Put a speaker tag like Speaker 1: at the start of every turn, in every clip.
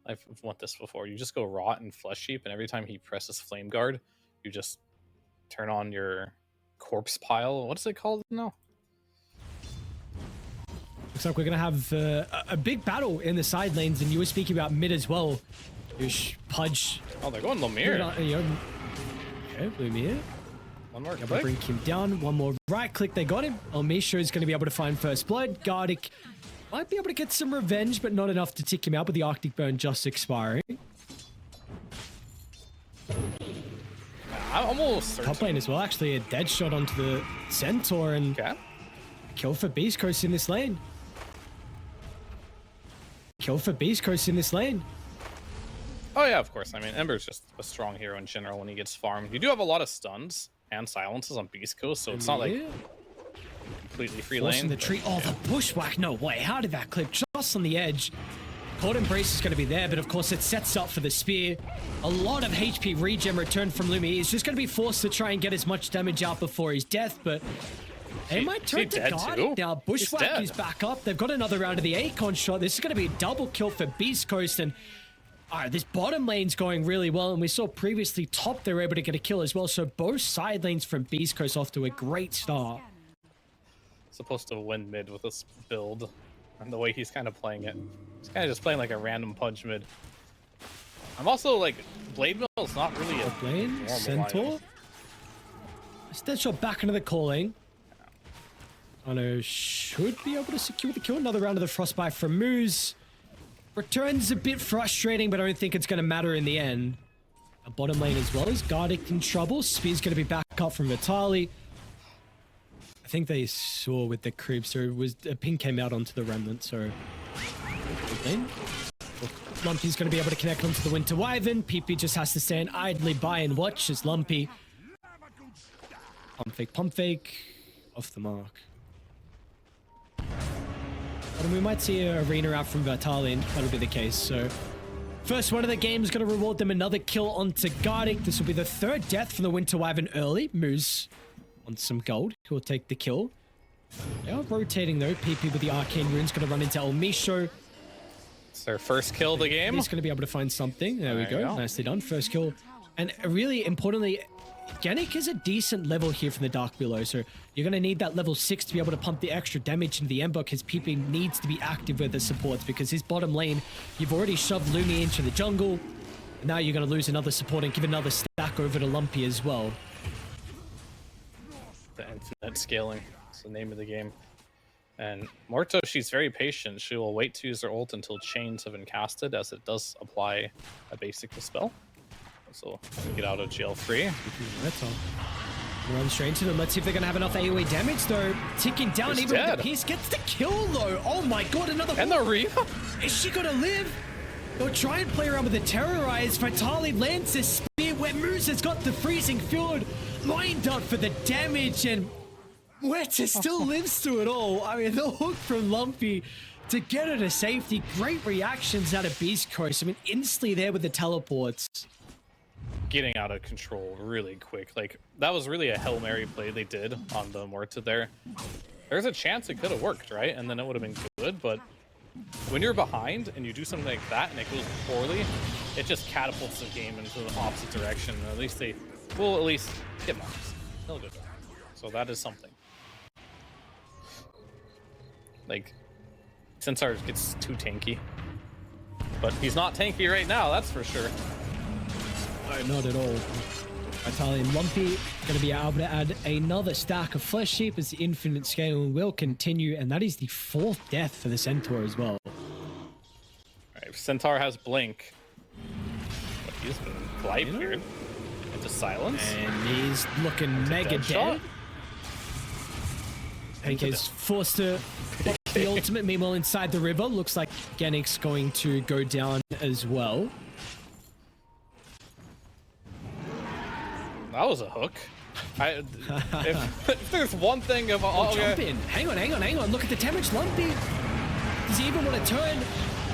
Speaker 1: I've won this before. You just go Rot and Flesh Sheep, and every time he presses Flame Guard, you just turn on your corpse pile. What is it called? No.
Speaker 2: Looks like we're going to have a big battle in the side lanes, and you were speaking about mid as well. Pudge.
Speaker 1: Oh, they're going Lumir.
Speaker 2: Okay, Lumir.
Speaker 1: One more
Speaker 2: click.
Speaker 1: click.
Speaker 2: Bring him down. One more right click. They got him. Elmisho is going to be able to find first blood. Gardic might be able to get some revenge, but not enough to tick him out with the Arctic Burn just expiring.
Speaker 1: I'm almost certain.
Speaker 2: Top lane as well. Actually, a dead shot onto the Centaur, and kill for Beastcoast in this lane. Kill for Beastcoast in this lane.
Speaker 1: Oh yeah, of course. I mean, Ember's just a strong hero in general when he gets farmed. You do have a lot of stuns and silences on Beastcoast, so it's not like completely free lane.
Speaker 2: The tree. Oh, the bushwhack. No way. How did that clip just on the edge? Cold Embrace is going to be there, but of course it sets up for the spear. A lot of HP regen return from Lumi. He's just going to be forced to try and get as much damage out before his death, but they might turn to guard. Now Bushwhack is back up. They've got another round of the Akon shot. This is going to be a double kill for Beastcoast, and this bottom lane's going really well, and we saw previously top they were able to get a kill as well, so both side lanes from Beastcoast off to a great start.
Speaker 1: Supposed to win mid with this build, and the way he's kind of playing it. He's kind of just playing like a random punch mid. I'm also like, Blade Mill is not really a
Speaker 2: lane. Centaur. Dead shot back into the calling. Ano should be able to secure the kill. Another round of the Frostbite from Moose. Returns a bit frustrating, but I don't think it's going to matter in the end. A bottom lane as well. Is Gardic in trouble? Spear's going to be back up from Vitali. I think they saw with the creep, so it was a ping came out onto the remnant, so Lumpy's going to be able to connect onto the Winter Wyvern. PP just has to stand idly by and watch as Lumpy pump fake off the mark. And we might see an arena out from Vitali, and that'll be the case. So first one of the game is going to reward them another kill onto Gardic. This will be the third death from the Winter Wyvern early. Moose on some gold. He'll take the kill. They are rotating though. PP with the Arcane Rune's going to run into Elmisho.
Speaker 1: It's their first kill of the game.
Speaker 2: He's going to be able to find something. There we go. Nicely done. First kill. And really importantly, Genic is a decent level here from the Dark Below, so you're going to need that level 6 to be able to pump the extra damage into the Ember, because PP needs to be active with the supports, because his bottom lane, you've already shoved Lumi into the jungle, and now you're going to lose another support and give another stack over to Lumpy as well.
Speaker 1: The infinite scaling is the name of the game. And Morto, she's very patient. She will wait to use her ult until chains have been casted, as it does apply a basic dispel. So get out of jail free.
Speaker 2: Run straight into them. Let's see if they're going to have enough AoE damage, though. Ticking down, even with the piece gets the kill, though. Oh my god, another.
Speaker 1: And the Rhea.
Speaker 2: Is she going to live? They'll try and play around with the Terrorize. Vitali lands a spear where Moose has got the freezing field lined up for the damage, and Weta still lives through it all. I mean, the hook from Lumpy to get her to safety. Great reactions out of Beastcoast. I mean, instantly there with the teleports.
Speaker 1: Getting out of control really quick. Like, that was really a Hail Mary play they did on the Morta there. There's a chance it could have worked, right? And then it would have been good, but when you're behind and you do something like that and it goes poorly, it just catapults the game into the opposite direction. At least they will at least get marks. They'll go down. So that is something. Like, Centaur gets too tanky. But he's not tanky right now, that's for sure.
Speaker 2: No, not at all. Vitali and Lumpy going to be able to add another stack of Flesh Sheep as the infinite scaling will continue, and that is the 4th death for the Centaur as well.
Speaker 1: Alright, Centaur has Blink. But he's been glide here into silence.
Speaker 2: And he's looking mega dead. He's forced to block the ultimate. Meanwhile, inside the river, looks like Genic's going to go down as well.
Speaker 1: That was a hook. If there's one thing about
Speaker 2: jump in. Hang on. Look at the damage. Lumpy. Does he even want to turn?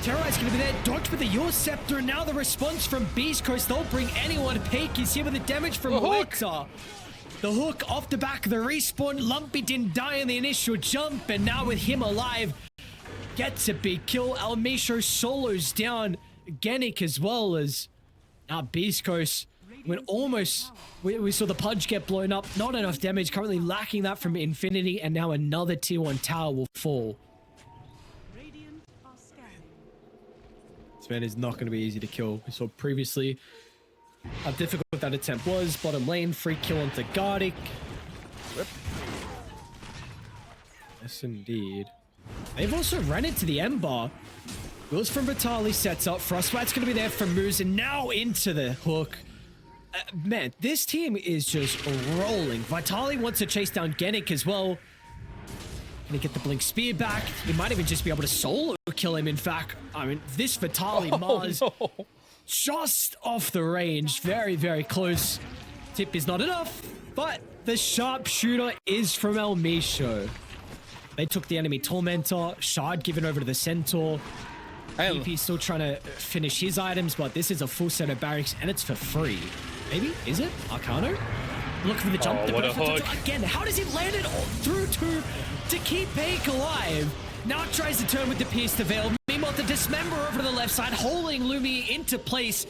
Speaker 2: Terrorize going to be there. Dodge with the Your Scepter. And now the response from Beastcoast. They'll bring anyone to peek. He's here with the damage from Weta. The hook off the back of the respawn. Lumpy didn't die in the initial jump. And now with him alive, gets a big kill. Elmisho solos down Genic as well as now Beastcoast. When almost we saw the Pudge get blown up, not enough damage, currently lacking that from Infinity, and now another tier 1 tower will fall. This man is not going to be easy to kill. We saw previously how difficult that attempt was. Bottom lane, free kill onto Gardic. Rip. Yes, indeed. They've also run into the Ember. Wills from Vitali sets up. Frostbite's going to be there from Moose, and now into the hook. Man, this team is just rolling. Vitali wants to chase down Genic as well. Gonna get the Blink Spear back. He might even just be able to solo kill him, in fact. I mean, this Vitali Mars just off the range. Very, very close. Tip is not enough, but the sharpshooter is from El Misho. They took the enemy Tormentor. Shard given over to the Centaur. EP still trying to finish his items, but this is a full set of barracks, and it's for free. Maybe? Is it? Arcano? Looking for the jump.
Speaker 1: Oh, what a hook.
Speaker 2: Again, how does he land it all through to keep Peak alive? Now tries to turn with the Pierce to Veil. Meanwhile, the Dismember over to the left side, holding Lumi into place.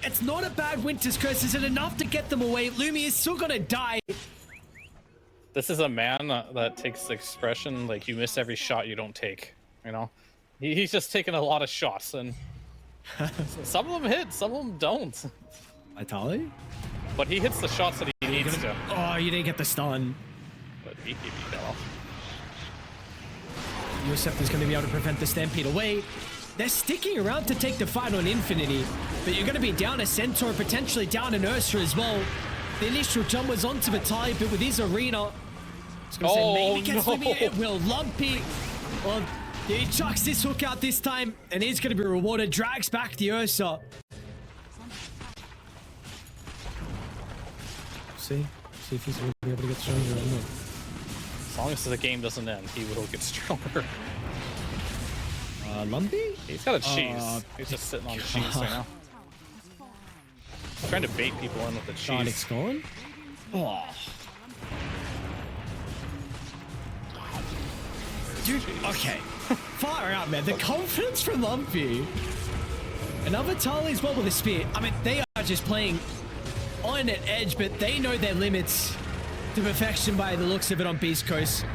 Speaker 2: It's not a bad Winter's Curse. Is it enough to get them away? Lumi is still gonna die.
Speaker 1: This is a man that takes the expression, like, you miss every shot you don't take, you know? He's just taking a lot of shots, and some of them hit, some of them don't.
Speaker 2: Vitali?
Speaker 1: But he hits the shots that he needs to.
Speaker 2: Oh, you didn't get the stun.
Speaker 1: But he fell.
Speaker 2: Yosef is going to be able to prevent the Stampede away. They're sticking around to take the fight on Infinity, but you're going to be down a Centaur, potentially down an Ursa as well. The initial jump was onto Vitali, but with his arena, it's going to say maybe gets Lumi. It will. Lumpy. Well, he chucks this hook out this time, and he's going to be rewarded. Drags back the Ursa. See if he's going to be able to get stronger or not.
Speaker 1: As long as the game doesn't end, he will get stronger.
Speaker 2: Lumpy?
Speaker 1: He's got a cheese. He's just sitting on the cheese right now. He's trying to bait people in with the cheese.
Speaker 2: It's gone? Oh. Dude, okay. Far out, man. The confidence from Lumpy. Another Vitali as well with a spear. I mean, they are just playing on an edge, but they know their limits to perfection by the looks of it on Beastcoast.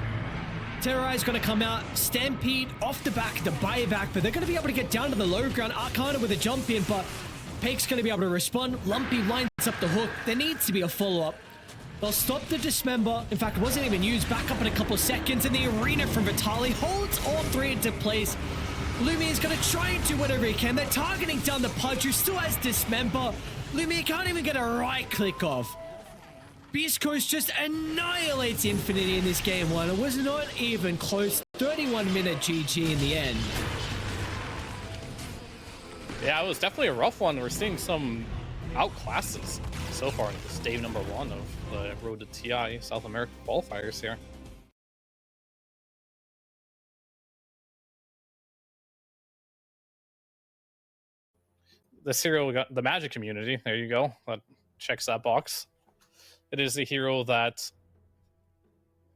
Speaker 2: Terrorize going to come out. Stampede off the back, the buyback, but they're going to be able to get down to the low ground. Arcana with a jump in, but Peak's going to be able to respond. Lumpy lines up the hook. There needs to be a follow-up. They'll stop the Dismember. In fact, it wasn't even used. Back up in a couple seconds, and the arena from Vitali holds all three into place. Lumi is going to try and do whatever he can. They're targeting down the Pudge, who still has Dismember. Lumi can't even get a right click off. Beastcoast just annihilates Infinity in this game one. It was not even close. 31-minute GG in the end.
Speaker 1: Yeah, it was definitely a rough one. We're seeing some outclasses so far in this day number 1 of the Road to TI South America qualifiers here. This hero got the Magic community. There you go. That checks that box. It is a hero that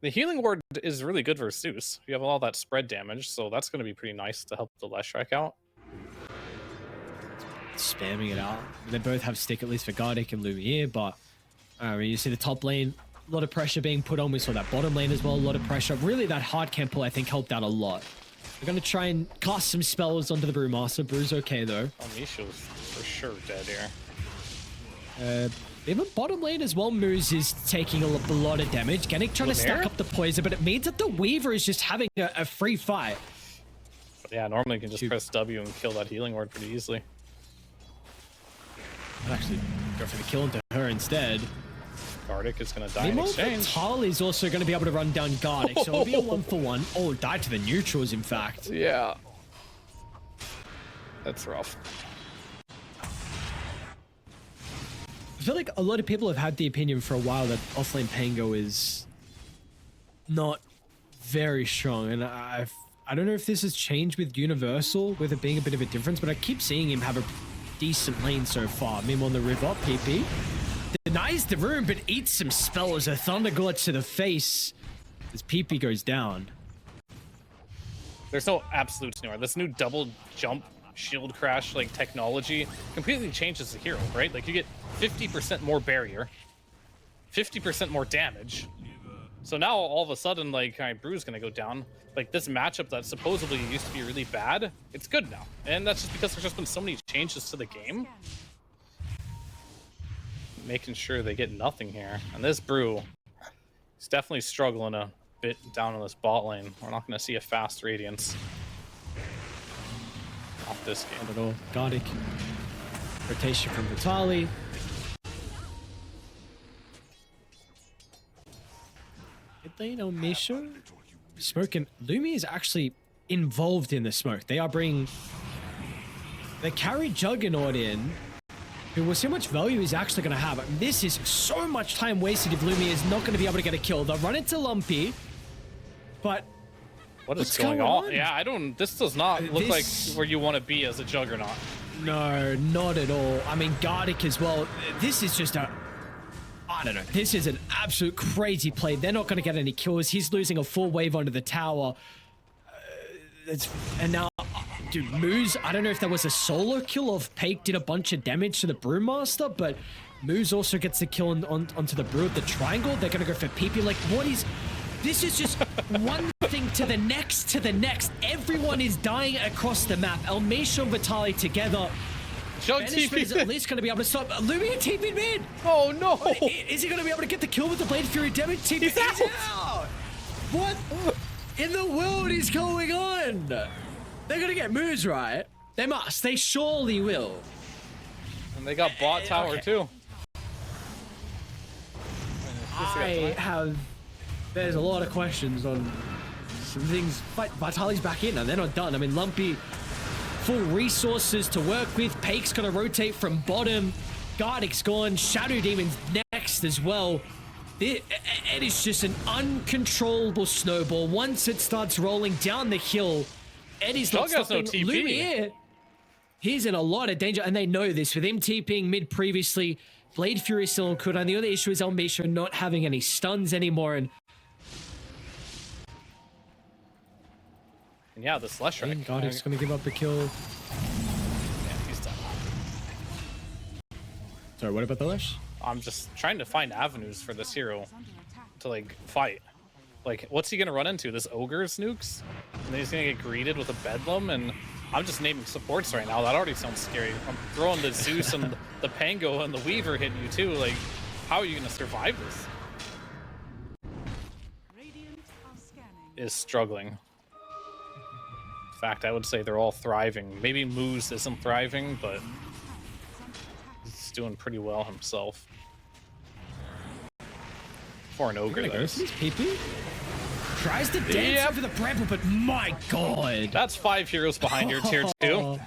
Speaker 1: the healing ward is really good versus Zeus. You have all that spread damage, so that's going to be pretty nice to help the Leshrac out.
Speaker 2: Spamming it out. They both have stick, at least for Gardic and Lumiere, but you see the top lane, a lot of pressure being put on. We saw that bottom lane as well, a lot of pressure. Really, that hard camp pull, I think, helped out a lot. We're going to try and cast some spells onto the Brewmaster. Brew's okay, though.
Speaker 1: Oh, Misha's for sure dead here.
Speaker 2: Even bottom lane as well, Moose is taking a lot of damage. Genic trying to stack up the poison, but it means that the Weaver is just having a free fight.
Speaker 1: But yeah, normally you can just press W and kill that healing ward pretty easily.
Speaker 2: I'd actually go for the kill into her instead.
Speaker 1: Gardic is going to die in exchange.
Speaker 2: Vitali's also going to be able to run down Gardic, so it'll be a 1-for-1. Oh, died to the neutrals, in fact.
Speaker 1: Yeah. That's rough.
Speaker 2: I feel like a lot of people have had the opinion for a while that offlane Pango is not very strong, and I don't know if this has changed with Universal, with it being a bit of a difference, but I keep seeing him have a decent lane so far. Meanwhile, on the river, PP denies the room, but eats some spells. A Thunder Glitch to the face as PP goes down.
Speaker 1: There's no absolutes anywhere. This new double jump shield crash like technology completely changes the hero, right? Like you get 50% more barrier, 50% more damage. So now all of a sudden, like, Brew's gonna go down. Like this matchup that supposedly used to be really bad, it's good now. And that's just because there's just been so many changes to the game. Making sure they get nothing here. And this Brew is definitely struggling a bit down in this bot lane. We're not gonna see a fast Radiance off this game
Speaker 2: at all. Gardic. Rotation from Vitali. Lane on Misha. Smoke and Lumi is actually involved in the smoke. They carried Juggernaut in, who will see how much value he's actually going to have. This is so much time wasted if Lumi is not going to be able to get a kill. They'll run into Lumpy, but
Speaker 1: what's going on? Yeah, this does not look like where you want to be as a Juggernaut.
Speaker 2: No, not at all. I mean, Gardic as well. This is just I don't know. This is an absolute crazy play. They're not going to get any kills. He's losing a full wave onto the tower. And now, dude, Moose, I don't know if there was a solo kill of Pake did a bunch of damage to the Brewmaster, but Moose also gets the kill onto the Brew at the triangle. They're going to go for PP. Like, this is just one thing to the next to the next. Everyone is dying across the map. Elmisha and Vitali together. Banishment is at least going to be able to stop. Lumia TP'd mid.
Speaker 1: Oh no!
Speaker 2: Is he going to be able to get the kill with the Blade Fury damage? He's out. What in the world is going on? They're going to get moves, right? They must. They surely will.
Speaker 1: And they got bot tower too.
Speaker 2: There's a lot of questions on some things. But Vitali's back in and they're not done. I mean, Lumpy, full resources to work with. Pake's gonna rotate from bottom. Gardic's gone. Shadow Demon's next as well. It is just an uncontrollable snowball. Once it starts rolling down the hill, Eddie's not stopping.
Speaker 1: No TP.
Speaker 2: Lumiere, he's in a lot of danger, and they know this. With him TPing mid previously, Blade Fury still on cooldown. The only issue is Elmisha not having any stuns anymore, and
Speaker 1: yeah, this Leshrac.
Speaker 2: Gardic's gonna give up the kill.
Speaker 1: Yeah, he's done.
Speaker 2: Sorry, what about the Lesh?
Speaker 1: I'm just trying to find avenues for this hero to like fight. Like, what's he gonna run into? This Ogre's nukes? And then he's gonna get greeted with a Bedlam, and I'm just naming supports right now. That already sounds scary. I'm throwing the Zeus and the Pango and the Weaver hitting you too. Like, how are you gonna survive this? Is struggling. In fact, I would say they're all thriving. Maybe Moose isn't thriving, but he's doing pretty well himself. For an Ogre,
Speaker 2: there. PP tries to dance over the bramble, but my god.
Speaker 1: That's 5 heroes behind your tier 2.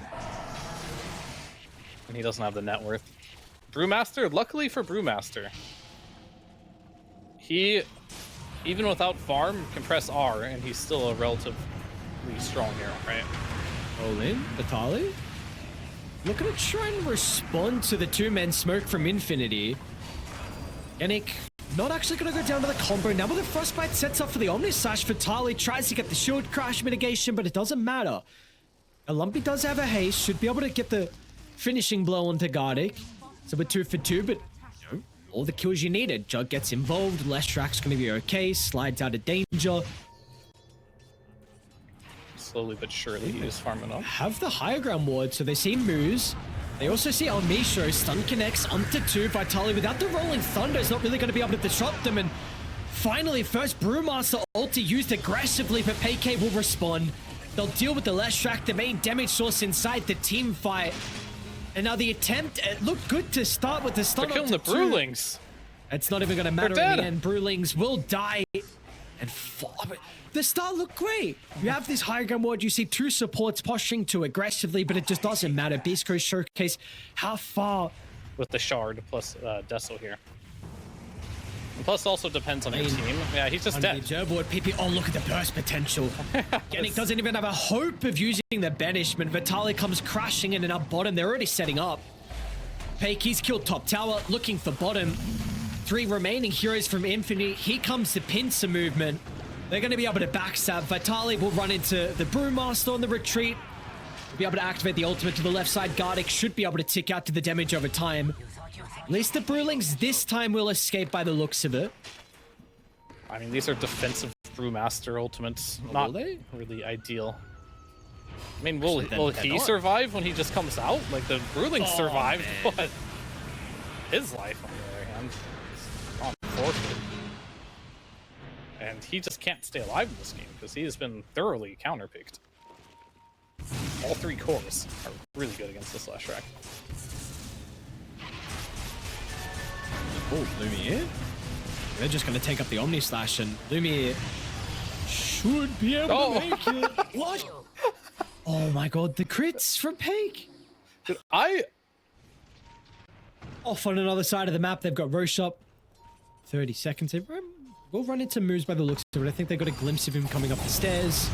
Speaker 1: And he doesn't have the net worth. Brewmaster, luckily for Brewmaster, he, even without farm, can press R, and he's still a relatively strong hero, right?
Speaker 2: Olin, Vitali, looking to try and respond to the two-man smoke from Infinity. Yannick not actually going to go down to the combo. Now with the Frostbite sets up for the Omni Slash, Vitali tries to get the shield crash mitigation, but it doesn't matter. A Lumpy does have a haste, should be able to get the finishing blow onto Gardic. So we're 2 for 2, but all the kills you needed. Jug gets involved, Leshrac's going to be okay, slides out of danger.
Speaker 1: Slowly but surely he is farming up.
Speaker 2: Have the higher ground ward, so they see Moose. They also see Elmisha, stun connects onto 2. Vitali without the rolling thunder is not really going to be able to disrupt them. And finally, first Brewmaster ulti used aggressively, but PK will respond. They'll deal with the Leshrac, the main damage source inside the team fight. And now the attempt, it looked good to start with the stun.
Speaker 1: They're killing the Brewlings.
Speaker 2: It's not even going to matter in the end. Brewlings will die and fall. The start looked great. You have this high ground ward. You see 2 supports posturing too aggressively, but it just doesn't matter. Beastcoast showcase how far
Speaker 1: with the shard plus Deso here. And plus, also depends on your team. Yeah, he's just dead.
Speaker 2: Board, PP. Oh, look at the burst potential. Yannick doesn't even have a hope of using the banishment. Vitali comes crashing in and up bottom. They're already setting up. Pake, he's killed top tower, looking for bottom. 3 remaining heroes from Infinity. He comes to pincer movement. They're going to be able to backstab. Vitali will run into the Brewmaster on the retreat. We're be able to activate the ultimate to the left side. Gardic should be able to tick out to the damage over time. At least the Brewlings this time will escape by the looks of it.
Speaker 1: I mean, these are defensive Brewmaster ultimates. Not really ideal. I mean, will he survive when he just comes out? Like, the Brewlings survived, but his life, on the other hand, is on forfeit. And he just can't stay alive in this game because he has been thoroughly counterpicked. All 3 cores are really good against the Slash Rack.
Speaker 2: Oh, Lumiere. They're just going to take up the Omni Slash, and Lumiere should be able to make it. What? Oh my god, the crits from Peak.
Speaker 1: Dude,
Speaker 2: Off on another side of the map, they've got Roche up. 30 seconds. We'll run into moves by the looks of it. I think they got a glimpse of him coming up the stairs.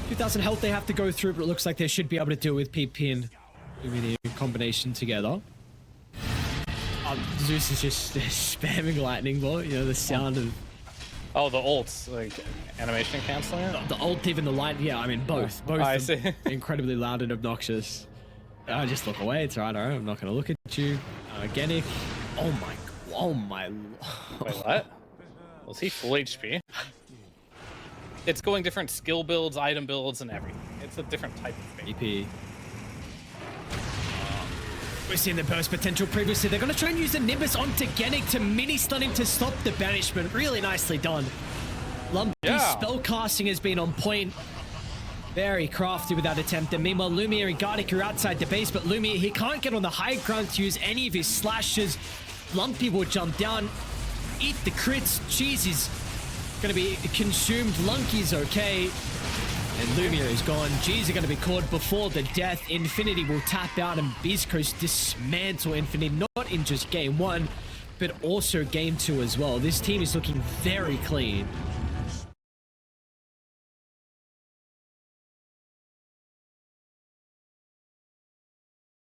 Speaker 2: 2,000 health they have to go through, but it looks like they should be able to deal with PP and Lumiere combination together. Zeus is just spamming lightning bolt, you know, the sound of...
Speaker 1: Oh, the ults, like animation canceling it?
Speaker 2: The ult, even the light, yeah, I mean, both. Both
Speaker 1: I see.
Speaker 2: Incredibly loud and obnoxious. I just look away, it's alright, I'm not going to look at you. Genic. Oh my...
Speaker 1: Wait, what? Was he full HP? It's going different skill builds, item builds, and everything. It's a different type of thing.
Speaker 2: EP. We've seen the burst potential previously. They're going to try and use the Nimbus onto Genic to mini-stun him to stop the banishment. Really nicely done. Lumpy's spell casting has been on point. Very crafty with that attempt. And meanwhile, Lumiere and Gardic are outside the base, but Lumiere, he can't get on the high ground to use any of his slashes. Lumpy will jump down, eat the crits. Cheese is going to be consumed. Lunky's okay. And Lumiere is gone. G's are going to be caught before the death. Infinity will tap out and Beastcoast dismantle Infinity, not in just game 1, but also game 2 as well. This team is looking very clean.